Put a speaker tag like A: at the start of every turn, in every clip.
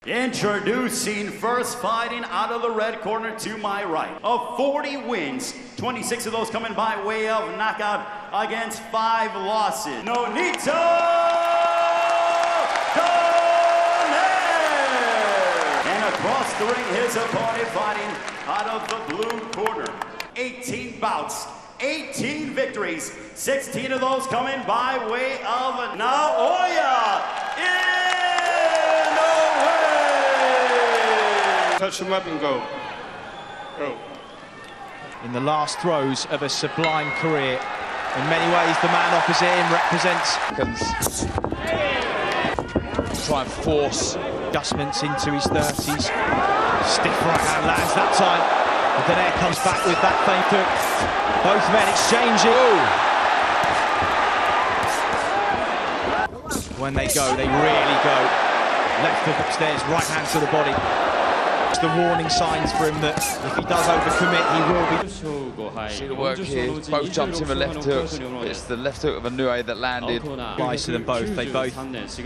A: Introducing first fighting out of the red corner to my right. Of 40 wins, 26 of those coming by way of knockout against 5 losses. Nonito Donaire! And across the ring, his opponent fighting out of the blue corner. 18 bouts, 18 victories, 16 of those coming by way of Naoya Inoue!
B: Touch him up and go. Go.
C: In the last throes of a sublime career. In many ways, the man opposite him represents...
D: Try and force
C: adjustments into his 30s. Stiff right hand lands that time. And Donaire comes back with that feint hook. Both men exchanging. When they go, they really go. Left hook upstairs, right hand to the body. It's the warning signs for him that if he does overcommit, he will be.
D: See the work here. Both jumped in with left hooks. It's the left hook of Inoue that landed.
C: Applies to them both. They both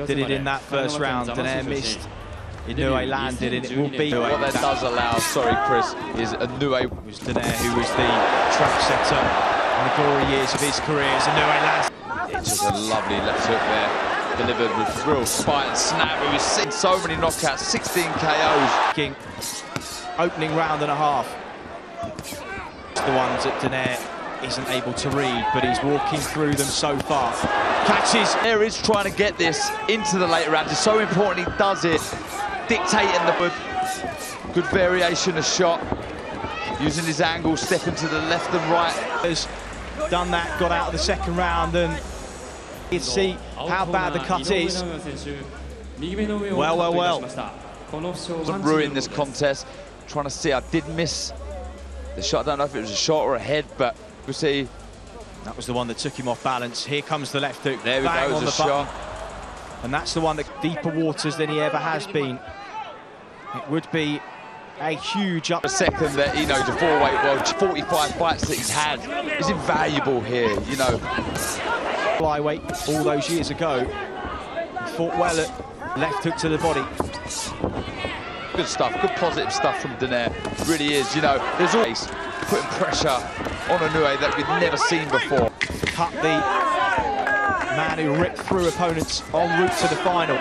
C: did it in that first round. Donaire missed. Inoue landed, and it will be.
D: What that does allow, sorry Chris, is Inoue.
C: It was Donaire who was the trap setter in the glory years of his career. As Inoue lands.
D: It's just a lovely left hook there, delivered with real spite and snap. We've seen so many knockouts, 16 KOs.
C: Opening round and a half. It's the ones that Donaire isn't able to read, but he's walking through them so far. Catches.
D: There is trying to get this into the later rounds. It's so important he does it, dictating the good variation of shot, using his angle, stepping to the left and right.
C: Has done that, got out of the second round, and you can see how bad the cut is. Well.
D: Doesn't ruin this contest. Trying to see, I did miss the shot. I don't know if it was a shot or a head, but we'll see.
C: That was the one that took him off balance. Here comes the left hook.
D: There we go, it was a shot.
C: And that's the one that deeper waters than he ever has been. It would be a huge up.
D: A second that, you know, the four-weight world, 45 fights that he's had is invaluable here, you know.
C: Flyweight all those years ago. He fought well at left hook to the body.
D: Good stuff, good positive stuff from Donaire. Really is, you know, there's always putting pressure on Inoue that we've never seen before.
C: Cut the man who ripped through opponents en route to the final.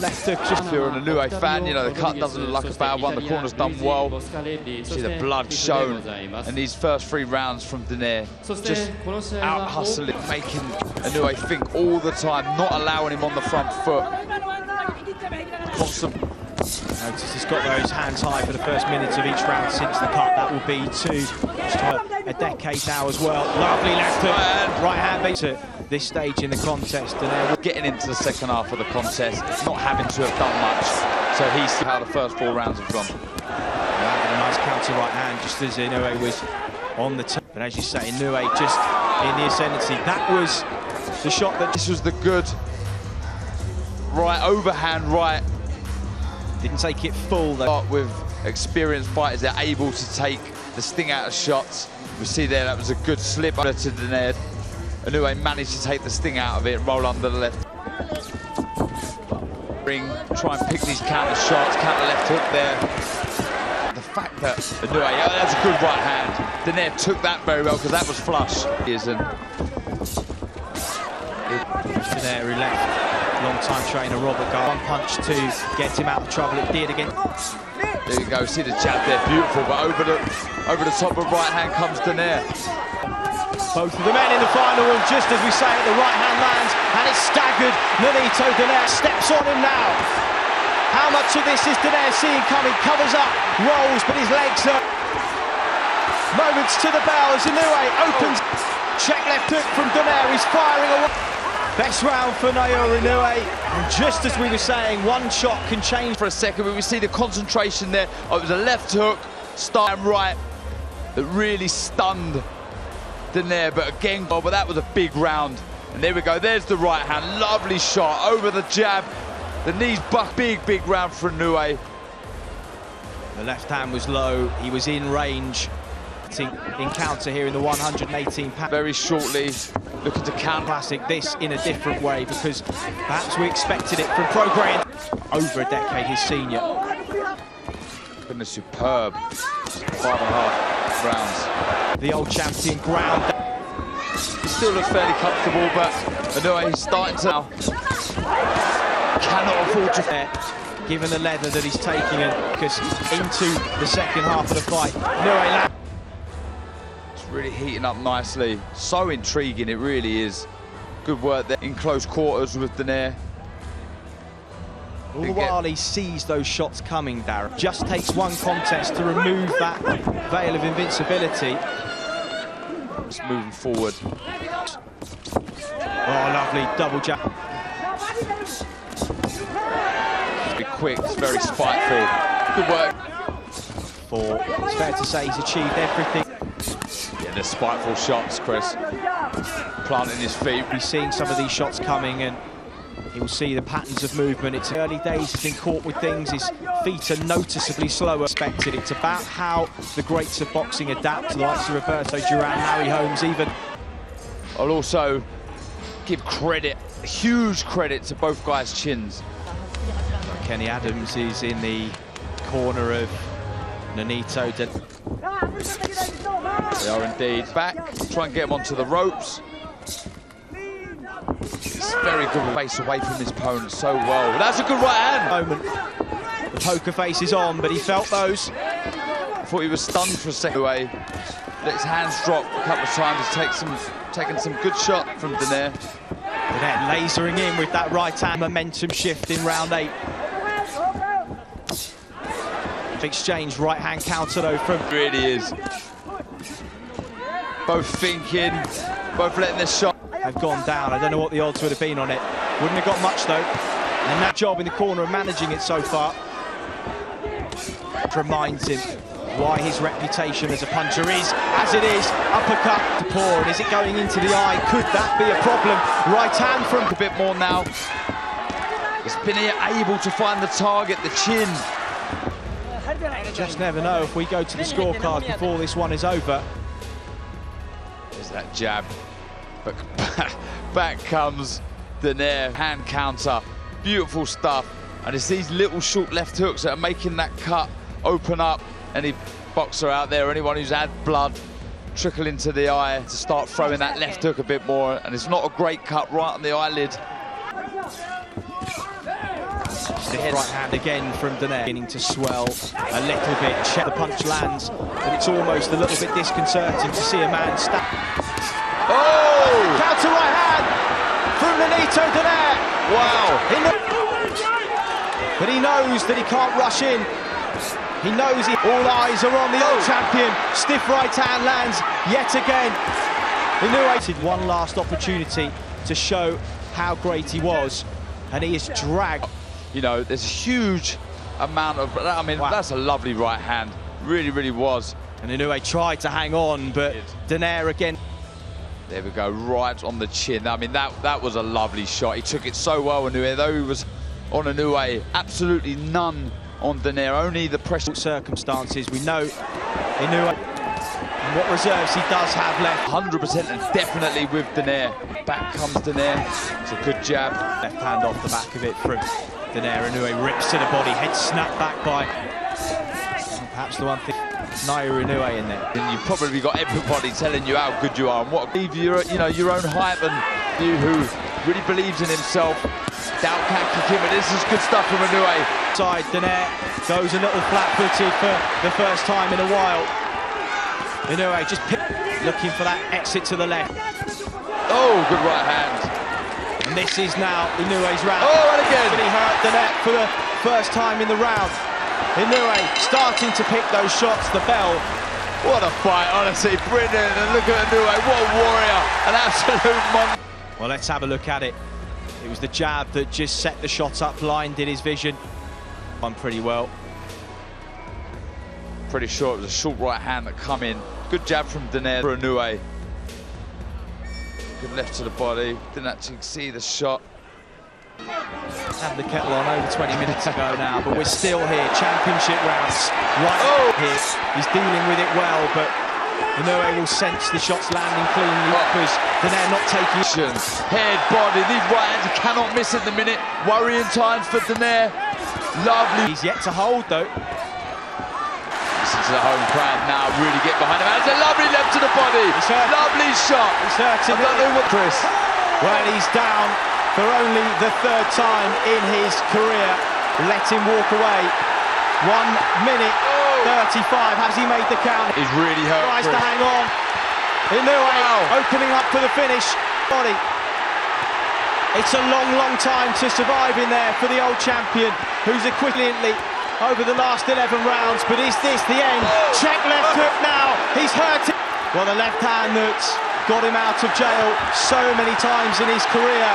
C: Left hook just...
D: If you're an Inoue fan, you know, the cut doesn't look like a bad one, the corner's done well. See the blood shown. And these first 3 rounds from Donaire, just out-hustling, making Inoue think all the time, not allowing him on the front foot. Constant.
C: Notice he's got those hands high for the first minutes of each round since the cut. That will be a decade now as well. Lovely left hook, right hand beat to this stage in the contest. And we're
D: getting into the second half of the contest, not having to have done much. So he's how the first 4 rounds have gone.
C: Landed a nice counter right hand just as Inoue was on the top. But as you say, Inoue just in the ascendancy. That was the shot that...
D: This was the good right overhand right.
C: Didn't take it full though.
D: With experienced fighters, they're able to take the sting out of shots. We see there that was a good slip under to Donaire. Inoue managed to take the sting out of it and roll under the left. Ring, try and pick these counter shots, counter left hook there. The fact that Inoue, oh, that's a good right hand. Donaire took that very well because that was flush.
C: Donaire who left. Long-time trainer Robert got one punch to get him out of trouble. It did again.
D: There you go. See the jab there, beautiful. But over the top of right hand comes Donaire.
C: Both of the men in the final, and just as we say it, the right hand lands, and it's staggered. Nonito Donaire steps on him now. How much of this is Donaire seeing coming? Covers up, rolls, but his legs are moments to the bell as Inoue opens. Check left hook from Donaire. He's firing away. Best round for Naoya Inoue, and just as we were saying, one shot can change.
D: For a second, but we see the concentration there. Oh, it was a left hook, start and right, that really stunned Donaire, but again, but that was a big round. And there we go, there's the right hand, lovely shot, over the jab, the knees buck, big round for Inoue.
C: The left hand was low, he was in range. Encounter here in the 118 pound.
D: Very shortly, looking to counter.
C: Classic this in a different way because perhaps we expected it from Pro Grade. over a decade his senior.
D: Been a superb 5.5 rounds.
C: The old champion ground.
D: He still looks fairly comfortable, but Inoue, he's starting to now. Cannot afford to.
C: Given the leather that he's taking and because into the second half of the fight. Inoue.
D: It's really heating up nicely. So intriguing, it really is. Good work there in close quarters with Donaire.
C: All the while he sees those shots coming, Darren. Just takes one contest to remove that veil of invincibility.
D: Just moving forward.
C: Oh, lovely double jab.
D: Very quick, it's very spiteful. Good work.
C: It's fair to say he's achieved everything.
D: Yeah, the spiteful shots, Chris. Planting his feet.
C: He's seeing some of these shots coming and he will see the patterns of movement. It's early days, he's been caught with things. His feet are noticeably slower. Expected. It's about how the greats of boxing adapt to the likes of Roberto Duran, Larry Holmes even.
D: I'll also give credit, huge credit to both guys' chins.
C: Kenny Adams is in the corner of Nonito Donaire.
D: They are indeed back, try and get him onto the ropes. It's very good face away from his opponent so well. That's a good right hand.
C: Moment. The poker face is on, but he felt those.
D: I thought he was stunned for a second away. Let his hands drop a couple of times. He's taken some good shot from Donaire.
C: Donaire lasering in with that right hand. Momentum shift in round 8. Exchange right hand counter though from.
D: It really is. Both thinking, both letting this shot.
C: Have gone down. I don't know what the odds would have been on it. Wouldn't have got much though. And that job in the corner of managing it so far reminds him why his reputation as a puncher is as it is. Uppercut to pour, and is it going into the eye? Could that be a problem? Right hand from
D: a bit more now. He's been able to find the target, the chin.
C: Just never know if we go to the scorecard before this one is over.
D: There's that jab. But back comes Donaire, hand counter, beautiful stuff. And it's these little short left hooks that are making that cut open up. Any boxer out there, anyone who's had blood trickle into the eye, to start throwing that left hook a bit more. And it's not a great cut right on the eyelid.
C: The right hand again from Donaire, beginning to swell a little bit. Check the punch lands, but it's almost a little bit disconcerting to see a man stab.
D: Oh!
C: Counter right hand from Nonito Donaire.
D: Wow!
C: But he knows that he can't rush in. He knows all eyes are on the old champion. Stiff right hand lands yet again. Inoue one last opportunity to show how great he was, and he is dragged.
D: You know, there's a huge amount of, I mean, wow. That's a lovely right hand. Really, really was.
C: And Inoue tried to hang on, but Donaire again.
D: There we go, right on the chin. I mean, that was a lovely shot. He took it so well, Inoue, though he was on Inoue. Absolutely none on Donaire, only the pressure.
C: Circumstances, we know Inoue, and what reserves he does have left.
D: 100% and definitely with Donaire. Back comes Donaire. It's a good jab.
C: Left hand off the back of it from Donaire. Inoue rips to the body, head snapped back by perhaps the one thing, Naoya Inoue in there.
D: And you've probably got everybody telling you how good you are and what believe your own hype, and you who really believes in himself. Doubt can't kick him, but this is good stuff from Inoue.
C: Side, Donaire goes a little flat-footed for the first time in a while. Inoue just looking for that exit to the left.
D: Oh, good right hand.
C: And this is now Inoue's round.
D: Oh, and again!
C: But he hurt Donaire for the first time in the round. Inoue starting to pick those shots, the bell.
D: What a fight, honestly, brilliant. And look at Inoue, what a warrior, an absolute monster.
C: Well, let's have a look at it. It was the jab that just set the shot up, blinded his vision. Won pretty well.
D: Pretty sure it was a short right hand that come in. Good jab from Donaire for Inoue. Good left to the body, didn't actually see the shot.
C: Had the kettle on over 20 minutes ago now, but we're still here, championship rounds, right here. He's dealing with it well, but Inoue will sense the shots landing cleanly because Donaire not taking...
D: Head, body, these right hands, you cannot miss at the minute. Worrying times for Donaire. Lovely.
C: He's yet to hold though.
D: Listen to the home crowd now, really get behind him. It's a lovely left to the body. Lovely shot.
C: He's hurting.
D: I don't know what Chris.
C: Well, he's down for only the third time in his career. Let him walk away. 1 minute 35. Has he made the count?
D: He's really hurt.
C: Tries to hang on. Inoue opening up for the finish. Body. It's a long, long time to survive in there for the old champion, who's equivalently over the last 11 rounds. But is this the end? Check left hook now. He's hurt. Well, the left hand that's got him out of jail so many times in his career.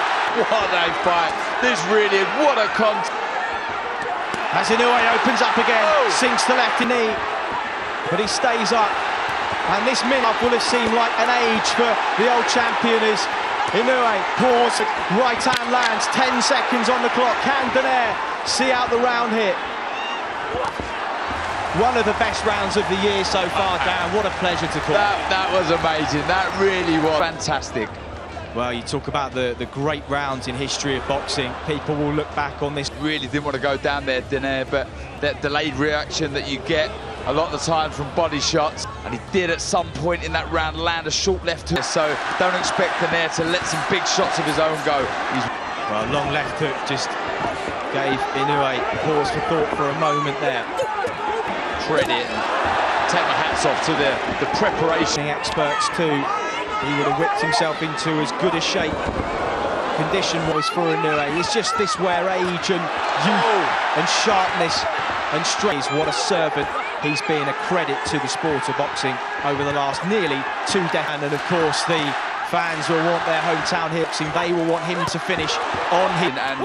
D: What a fight. This really is, what a contest.
C: As Inoue opens up again, sinks the left knee, but he stays up. And this minute will have seemed like an age for the old champion as Inoue pause, right hand lands, 10 seconds on the clock. Can Donaire see out the round here? One of the best rounds of the year so far, Dan. What a pleasure to call.
D: That was amazing. That really was fantastic.
C: Well, you talk about the great rounds in history of boxing. People will look back on this.
D: Really didn't want to go down there, Donaire, but that delayed reaction that you get a lot of the time from body shots, and he did at some point in that round land a short left hook, so don't expect Donaire to let some big shots of his own go.
C: Well, long left hook just gave Inoue pause for thought for a moment there.
D: Credit, take my hats off to the preparation.
C: Experts too. He would have whipped himself into as good a shape, condition-wise for Inoue. It's just this where age and youth and sharpness and strength. What a servant he's been, a credit to the sport of boxing over the last nearly 2 decades. And of course, the fans will want their hometown here. They will want him to finish on him.
D: And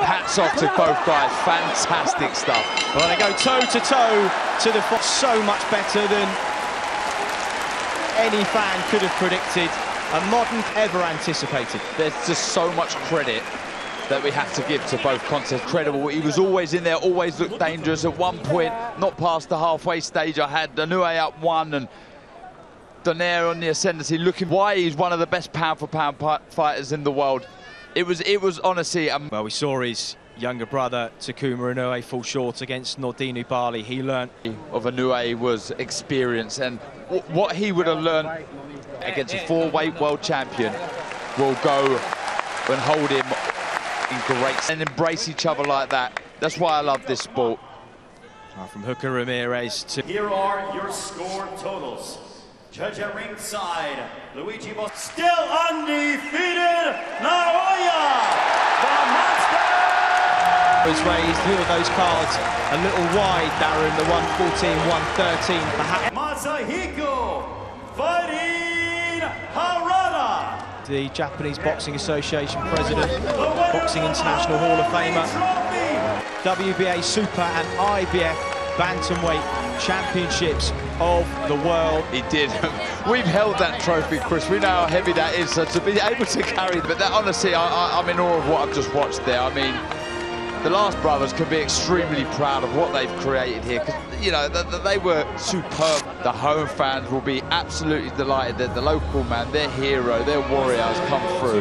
D: hats off to both guys. Fantastic stuff.
C: Well, they go toe-to-toe to the fox. So much better than any fan could have predicted, and modern ever anticipated.
D: There's just so much credit that we have to give to both contests. Credible. He was always in there, always looked dangerous. At one point, not past the halfway stage, I had Inoue up 1 and Donaire on the ascendancy, looking why he's one of the best pound-for-pound fighters in the world. It was honestly...
C: Well, we saw his younger brother, Takuma Inoue, fall short against Nonito Donaire. He learned...
D: of Inoue was experience, and what he would have learned against a 4-weight world champion will go and hold him in great... and embrace each other like that. That's why I love this sport.
C: From Hooker Ramirez to...
A: Here are your score totals. Judge at ringside, Luigi Bos, still undefeated, Naoya, the monster!
C: Was raised, who are those cards? A little wide, Darren, the 114, 113, perhaps.
A: Masahiko fighting Harada.
C: The Japanese Boxing Association President, Boxing International Hall of Famer, WBA Super and IBF Bantamweight Championships of the world.
D: He did. We've held that trophy, Chris. We know how heavy that is, so to be able to carry, but that, honestly, I'm in awe of what I've just watched there. I mean, the last brothers can be extremely proud of what they've created here, because, you know, they were superb. The home fans will be absolutely delighted that the local man, their hero, their warrior has come through.